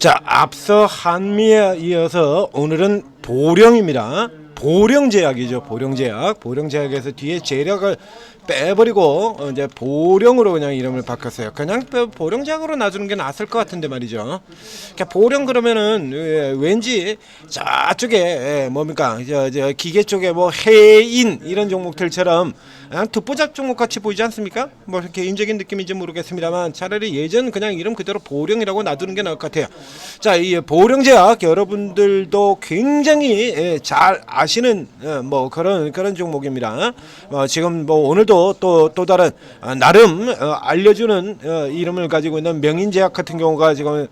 자, 앞서 한미에 이어서 오늘은 보령입니다. 보령제약이죠. 보령제약. 보령제약에서 뒤에 제약을 빼버리고 이제 보령으로 그냥 이름을 바꿨어요. 그냥 보령제약으로 놔주는 게 낫을 것 같은데 말이죠. 그러니까 보령 그러면은 왠지 저쪽에 뭡니까 저 기계 쪽에 뭐 해인 이런 종목들처럼 듣보잡 종목 같이 보이지 않습니까? 뭐 개인적인 느낌인지 모르겠습니다만 차라리 예전 그냥 이름 그대로 보령이라고 놔두는 게 나을 것 같아요. 자, 이 보령제약 여러분들도 굉장히 잘 아시는 뭐 그런 종목입니다. 지금 뭐 오늘도 또 다른 나름 알려주는 이름을 가지고 있는 명인제약 같은 경우가 지금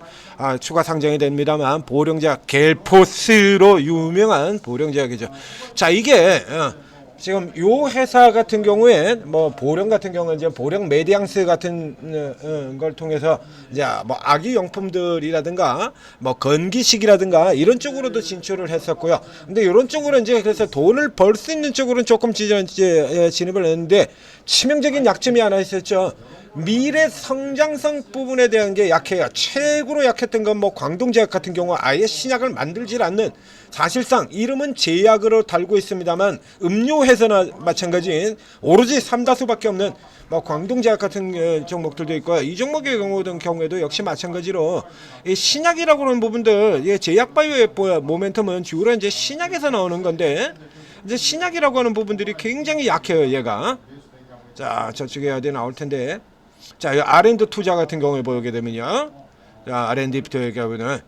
추가 상장이 됩니다만 보령제약 겔포스로 유명한 보령제약이죠. 자, 이게 지금 요 회사 같은 경우에 뭐 보령 같은 경우는 이제 보령 메디앙스 같은 걸 통해서 이제 뭐 아기 용품들이라든가 뭐 건기식이라든가 이런 쪽으로도 진출을 했었고요. 근데 이런 쪽으로 이제 그래서 돈을 벌 수 있는 쪽으로는 조금 진입을 했는데 치명적인 약점이 하나 있었죠. 미래 성장성 부분에 대한 게 약해요. 최고로 약했던 건 뭐 광동제약 같은 경우 아예 신약을 만들질 않는, 사실상 이름은 제약으로 달고 있습니다만 음료회사나 마찬가지인 오로지 삼다수밖에 없는 뭐 광동제약 같은 종목들도 있고요. 이 종목의 경우에도 역시 마찬가지로 이 신약이라고 하는 부분들, 제약 바이오의 모멘텀은 주로 이제 신약에서 나오는 건데 이제 신약이라고 하는 부분들이 굉장히 약해요. 얘가 자, 저쪽에 어디 나올 텐데, 자, R&D 투자 같은 경우에 보게 되면요, 자, R&D부터 얘기하면은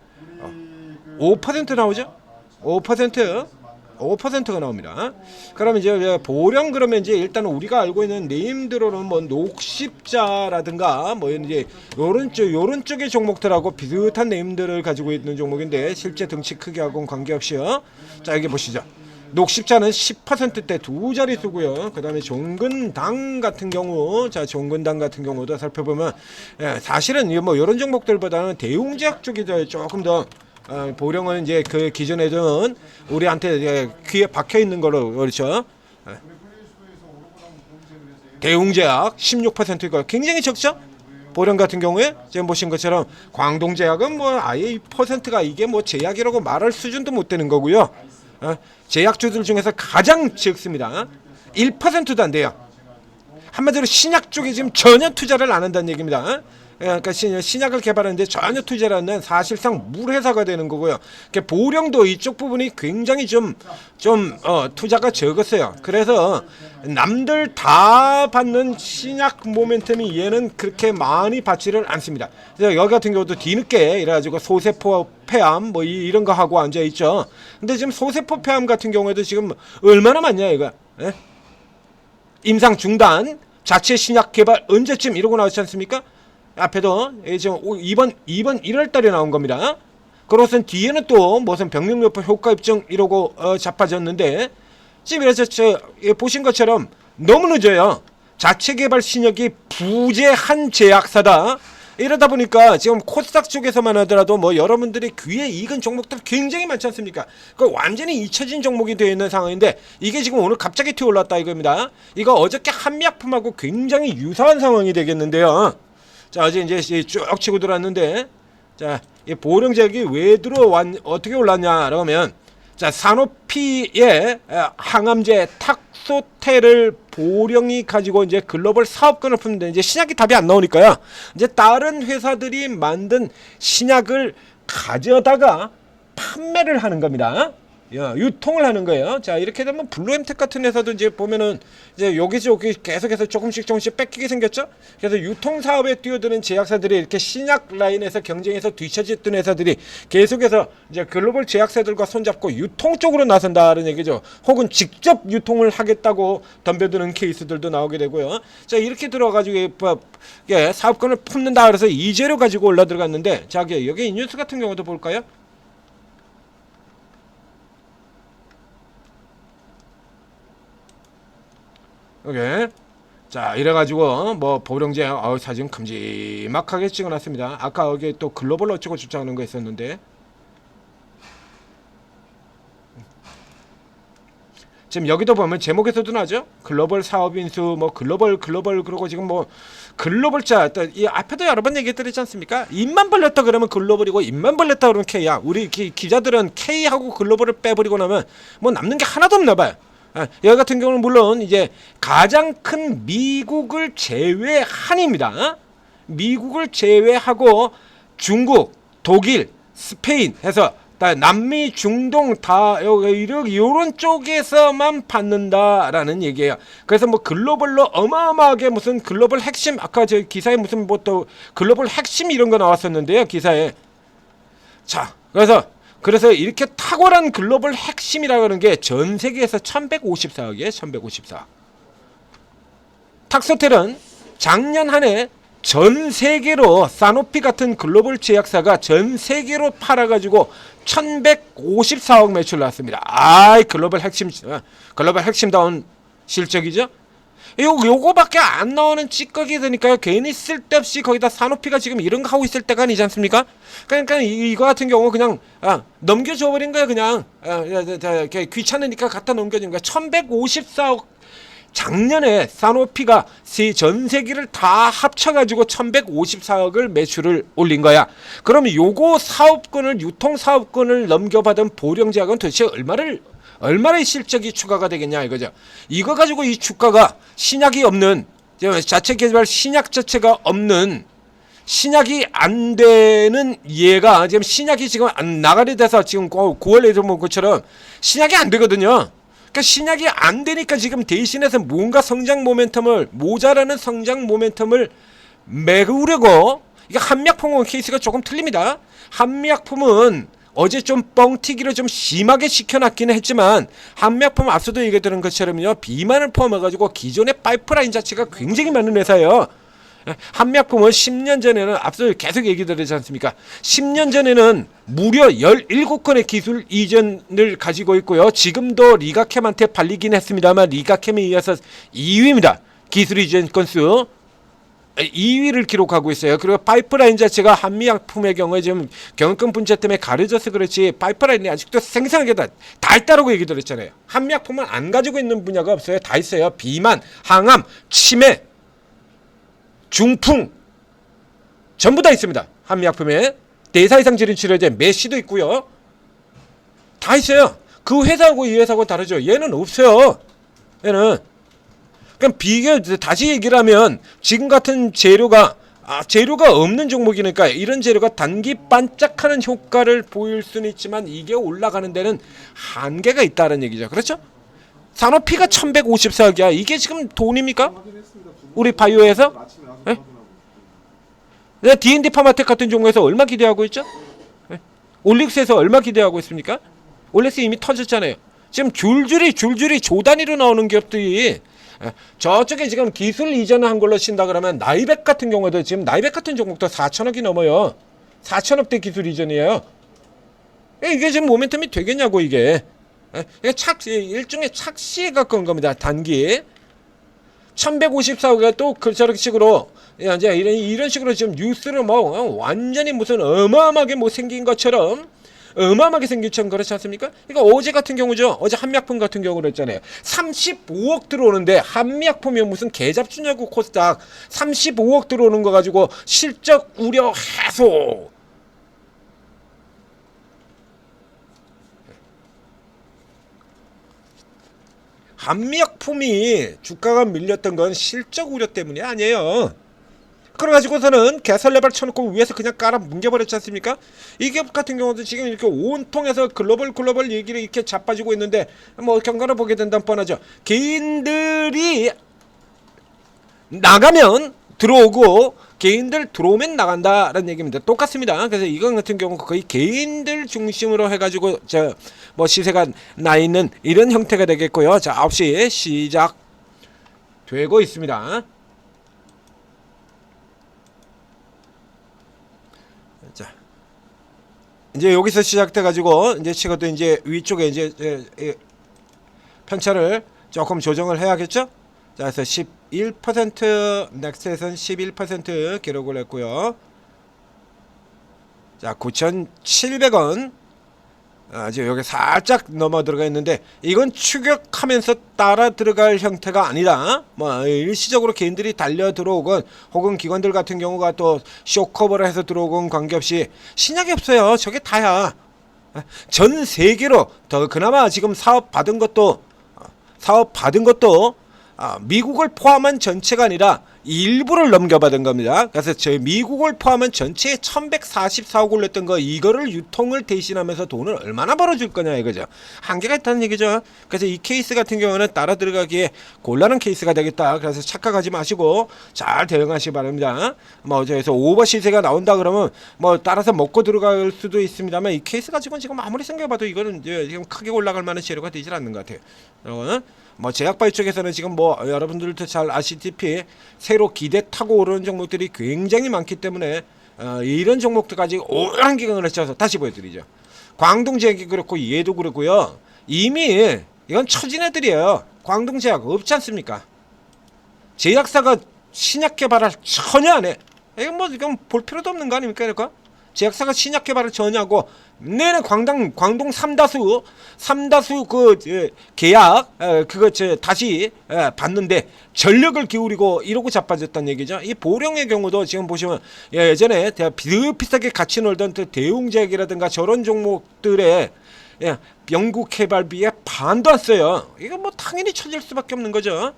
5% 나오죠. 5%가 나옵니다. 그러면 이제 보령 그러면 이제 일단 우리가 알고 있는 네임들로는 뭐 녹십자라든가 뭐 이제 요런 쪽의 종목들하고 비슷한 네임들을 가지고 있는 종목인데 실제 등치 크기하고는 관계없이요. 자, 여기 보시죠. 녹십자는 10%대 두 자릿수고요. 그다음에 종근당 같은 경우, 자, 종근당 같은 경우도 살펴보면 사실은 뭐 이런 종목들보다는 대웅제약 쪽이 조금 더 보령은 이제 그 기존에는 우리한테 이제 귀에 박혀 있는 거로, 그렇죠. 대웅제약 16%가 굉장히 적죠. 보령 같은 경우에 지금 보신 것처럼 광동제약은 뭐 아예 퍼센트가 이게 뭐 제약이라고 말할 수준도 못 되는 거고요. 제약주들 중에서 가장 적습니다. 1%도 안 돼요. 한마디로 신약 쪽에 지금 전혀 투자를 안 한다는 얘기입니다. 그러니까 신약을 개발하는데 전혀 투자를 안 하는 사실상 물회사가 되는 거고요. 그러니까 보령도 이쪽 부분이 굉장히 좀 투자가 적었어요. 그래서 남들 다 받는 신약 모멘텀이 얘는 그렇게 많이 받지를 않습니다. 그래서 여기 같은 경우도 뒤늦게 이래가지고 소세포 폐암 뭐 이런 거 하고 앉아 있죠. 근데 지금 소세포 폐암 같은 경우에도 지금 얼마나 많냐 이거. 임상 중단, 자체 신약 개발 언제쯤 이러고 나오지 않습니까? 앞에도 지금 이번 1월 달에 나온 겁니다. 그것은 뒤에는 또 무슨 병력요법 효과 입증 이러고 자빠졌는데 지금 이래서 보신 것처럼 너무 늦어요. 자체 개발 신약이 부재한 제약사다. 이러다 보니까 지금 코스닥 쪽에서만 하더라도 뭐 여러분들이 귀에 익은 종목들 굉장히 많지 않습니까? 그 완전히 잊혀진 종목이 되어 있는 상황인데 이게 지금 오늘 갑자기 튀어올랐다 이겁니다. 이거 어저께 한미약품하고 굉장히 유사한 상황이 되겠는데요. 자, 어제 이제 쭉 치고 들어왔는데, 자, 이 보령제약이 왜 어떻게 올랐냐라고 하면, 자, 산오피의 항암제 탁소테를 보령이 가지고 이제 글로벌 사업권을 푸는데 이제 신약이 답이 안 나오니까요. 이제 다른 회사들이 만든 신약을 가져다가 판매를 하는 겁니다. 유통을 하는 거예요. 자, 이렇게 되면 블루엠텍 같은 회사도 이제 보면은 이제 여기저기 계속해서 조금씩 뺏기게 생겼죠. 그래서 유통 사업에 뛰어드는 제약사들이 이렇게 신약 라인에서 경쟁에서 뒤처졌던 회사들이 계속해서 이제 글로벌 제약사들과 손잡고 유통 쪽으로 나선다는 얘기죠. 혹은 직접 유통을 하겠다고 덤벼드는 케이스들도 나오게 되고요. 자, 이렇게 들어가지고 사업권을 품는다 그래서 이재료 가지고 올라 들어갔는데, 자, 여기 이 뉴스 같은 경우도 볼까요? 오케이. 자, 이래가지고 뭐 보령제 사진 큼지막하게 찍어놨습니다. 아까 여기 또 글로벌 어쩌고 저쩌고 하는 거 있었는데 지금 여기도 보면 제목에서도 나죠. 글로벌 사업 인수 뭐 글로벌 그러고 지금 뭐 글로벌자 이 앞에도 여러 번 얘기했지 않습니까? 입만 벌렸다 그러면 글로벌이고 입만 벌렸다 그러면 K야. 우리 기자들은 K하고 글로벌을 빼버리고 나면 뭐 남는 게 하나도 없나 봐요. 여기 같은 경우는 물론 이제 가장 큰 미국을 제외한입니다. 미국을 제외하고 중국, 독일, 스페인 해서 남미, 중동 다 이런 쪽에서만 받는다라는 얘기예요. 그래서 뭐 글로벌로 어마어마하게 무슨 글로벌 핵심 아까 저 기사에 무슨 뭐 또 글로벌 핵심 이런 거 나왔었는데요, 기사에. 자, 그래서 이렇게 탁월한 글로벌 핵심이라고 하는 게 전 세계에서 1154억이에요. 1154억. 탁스텔은 작년 한 해 전 세계로 사노피 같은 글로벌 제약사가 전 세계로 팔아가지고 1154억 매출 났습니다. 글로벌 핵심다운 실적이죠. 요거밖에 안 나오는 찌꺼기 되니까요. 괜히 쓸데없이 거기다 사노피가 지금 이런 거 하고 있을 때가 아니지 않습니까? 그러니까 이거 같은 경우 그냥 넘겨줘 버린 거예요. 그냥 귀찮으니까 갖다 넘겨준 거야. 1154억. 작년에 사노피가 전 세계를 다 합쳐가지고 1154억을 매출을 올린 거야. 그럼 요거 사업권을 유통사업권을 넘겨받은 보령제약은 도대체 얼마의 실적이 추가가 되겠냐 이거죠. 이거 가지고 이 주가가 신약이 없는 자체 개발 신약 자체가 없는 신약이 안 되는 얘가 지금 신약이 지금 안 나가려 돼서 지금 9월에 본 것처럼 신약이 안 되거든요. 그러니까 신약이 안 되니까 지금 대신해서 뭔가 성장 모멘텀을 모자라는 성장 모멘텀을 메우려고 이게 한미약품은 케이스가 조금 틀립니다. 한미약품은 어제 좀 뻥튀기를 좀 심하게 시켜놨기는 했지만 한미약품 앞서도 얘기했던 것처럼요 비만을 포함해가지고 기존의 파이프라인 자체가 굉장히 많은 회사예요. 한미약품은 10년 전에는 앞서 계속 얘기 드리지 않습니까? 10년 전에는 무려 17건의 기술 이전을 가지고 있고요. 지금도 리가켐한테 발리긴 했습니다만 리가켐에 이어서 2위입니다. 기술 이전 건수 2위를 기록하고 있어요. 그리고 파이프라인 자체가 한미약품의 경우에 지금 경영권 분자 때문에 가려져서 그렇지 파이프라인이 아직도 생생하게 다 있다라고 얘기 드렸잖아요. 한미약품은 안 가지고 있는 분야가 없어요. 다 있어요. 비만, 항암, 치매, 중풍 전부 다 있습니다. 한미약품에 대사 이상 질환 치료제 메시도 있고요. 다 있어요. 그 회사하고 이 회사하고 다르죠. 얘는 없어요. 얘는 그럼 다시 얘기를 하면 지금 같은 재료가 없는 종목이니까 이런 재료가 단기 반짝하는 효과를 보일 수는 있지만 이게 올라가는 데는 한계가 있다는 얘기죠. 그렇죠? 산업피가 1154억이야. 이게 지금 돈입니까? 우리 바이오에서? 네? D&D 파마텍 같은 종목에서 얼마 기대하고 있죠? 네? 올릭스에서 얼마 기대하고 있습니까? 올릭스 이미 터졌잖아요. 지금 줄줄이 조단위로 나오는 기업들이 저쪽에 지금 기술 이전을 한 걸로 친다 그러면 나이백 같은 경우도 지금 나이백 같은 종목도 4천억이 넘어요. 4천억대 기술 이전이에요. 이게 지금 모멘텀이 되겠냐고 이게. 이게 일종의 착시에 가까운 겁니다. 단기 1154억에 또 저런 식으로 이제 이런 식으로 지금 뉴스를 뭐 완전히 무슨 어마어마하게 뭐 생긴 것처럼 어마어마하게 생기처럼 그렇지 않습니까? 그러니까 어제 같은 경우죠. 어제 한미약품 같은 경우로 했잖아요. 35억 들어오는데 한미약품이 무슨 개잡주냐고 코스닥 35억 들어오는 거 가지고 실적 우려 해소. 한미약품이 주가가 밀렸던 건 실적 우려 때문이 아니에요. 그래가지고서는 개설레발 쳐놓고 위에서 그냥 깔아 뭉개버렸지 않습니까? 이 기업 같은 경우도 지금 이렇게 온통해서 글로벌 얘기를 이렇게 자빠지고 있는데 뭐 경과를 보게 된다면 뻔하죠. 개인들이 나가면 들어오고 개인들 들어오면 나간다라는 얘기입니다. 똑같습니다. 그래서 이건 같은 경우 거의 개인들 중심으로 해가지고 뭐 시세가 나 있는 이런 형태가 되겠고요. 자, 9시에 시작 되고 있습니다. 자, 이제 여기서 시작돼가지고 이제 치고도 이제 위쪽에 이제 편차를 조금 조정을 해야겠죠? 자, 그래서 11% 넥스트에서는 11% 기록을 했고요. 자, 9,700원 지금 여기 살짝 넘어 들어가 있는데 이건 추격하면서 따라 들어갈 형태가 아니다. 뭐 일시적으로 개인들이 달려 들어오건 혹은 기관들 같은 경우가 또 쇼커버를 해서 들어오건 관계없이 신약이 없어요. 저게 다야. 전 세계로 더 그나마 지금 사업 받은 것도 미국을 포함한 전체가 아니라 일부를 넘겨받은 겁니다. 그래서 저희 미국을 포함한 전체에 1144억 올렸던 거 이거를 유통을 대신하면서 돈을 얼마나 벌어줄 거냐 이거죠. 한계가 있다는 얘기죠. 그래서 이 케이스 같은 경우는 따라 들어가기에 곤란한 케이스가 되겠다. 그래서 착각하지 마시고 잘 대응하시기 바랍니다. 뭐 저에서 오버 시세가 나온다 그러면 뭐 따라서 먹고 들어갈 수도 있습니다만 이 케이스 가지고는 지금 아무리 생각해봐도 이거는 이제 지금 크게 올라갈 만한 재료가 되질 않는 것 같아요. 뭐 제약바이오 쪽에서는 지금 뭐 여러분들도 잘 아시다시피 새로 기대 타고 오르는 종목들이 굉장히 많기 때문에 이런 종목들까지 오랜 기간을 거쳐서 다시 보여드리죠. 광동제약이 그렇고 얘도 그렇고요. 이미 이건 처진 애들이에요. 광동제약 없지 않습니까? 제약사가 신약 개발을 전혀 안 해. 이건 뭐 이건 볼 필요도 없는 거 아닙니까? 그러니까 제약사가 신약 개발을 전혀 하고 내내 광동 삼다수 그 계약 그거 다시 받는데 전력을 기울이고 이러고 자빠졌다는 얘기죠. 이 보령의 경우도 지금 보시면 예전에 비슷하게 같이 놀던 대웅제약이라든가 저런 종목들의 연구 개발비에 반도 안 써요. 이거 뭐 당연히 처질 수밖에 없는 거죠.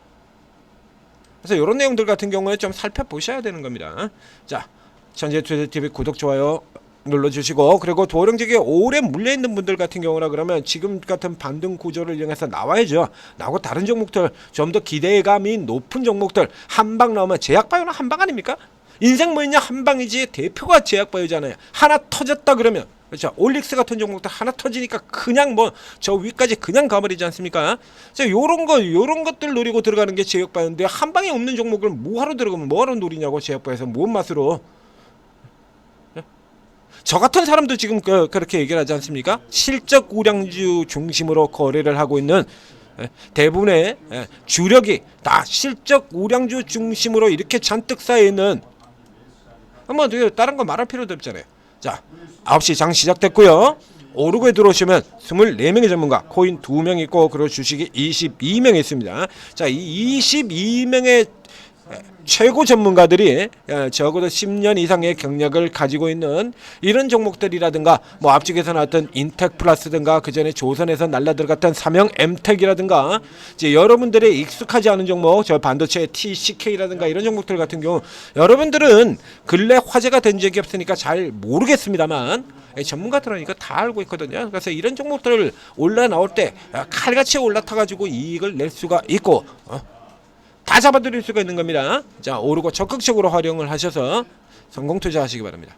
그래서 이런 내용들 같은 경우에 좀 살펴보셔야 되는 겁니다. 자, 천재투자TV 구독, 좋아요 눌러주시고, 그리고 보령제약에 오래 물려있는 분들 같은 경우나 그러면 지금 같은 반등 구조를 이용해서 나와야죠. 나오고 다른 종목들 좀 더 기대감이 높은 종목들 한방 나오면 제약바이오는 한방 아닙니까? 인생 뭐 있냐 한방이지. 대표가 제약바이오잖아요. 하나 터졌다 그러면 그렇죠. 올릭스 같은 종목들 하나 터지니까 그냥 뭐 저 위까지 그냥 가버리지 않습니까? 자, 요런 것들 노리고 들어가는 게 제약바이오인데 한 방에 없는 종목을 뭐하러 들어가면 뭐하러 노리냐고. 제약바이오에서 뭔 맛으로. 저 같은 사람도 지금 그렇게 얘기를 하지 않습니까? 실적 우량주 중심으로 거래를 하고 있는 대부분의 주력이 다 실적 우량주 중심으로 이렇게 잔뜩 쌓여있는, 뭐 다른 거 말할 필요도 없잖아요. 자, 9시 장 시작됐고요. 오르고에 들어오시면 24명의 전문가, 코인 2명 있고, 그리고 주식이 22명 있습니다. 자, 이 22명의 최고 전문가들이 적어도 10년 이상의 경력을 가지고 있는 이런 종목들이라든가, 뭐 앞쪽에서 나왔던 인텍플러스든가 그 전에 조선에서 날라들어갔던 삼형 엠텍이라든가, 이제 여러분들의 익숙하지 않은 종목, 저 반도체 TCK라든가 이런 종목들 같은 경우 여러분들은 근래 화제가 된 적이 없으니까 잘 모르겠습니다만 전문가들은 이거 다 알고 있거든요. 그래서 이런 종목들을 올라 나올 때 칼같이 올라타가지고 이익을 낼 수가 있고 다 잡아드릴 수가 있는 겁니다. 자, 오르고 적극적으로 활용을 하셔서 성공 투자하시기 바랍니다.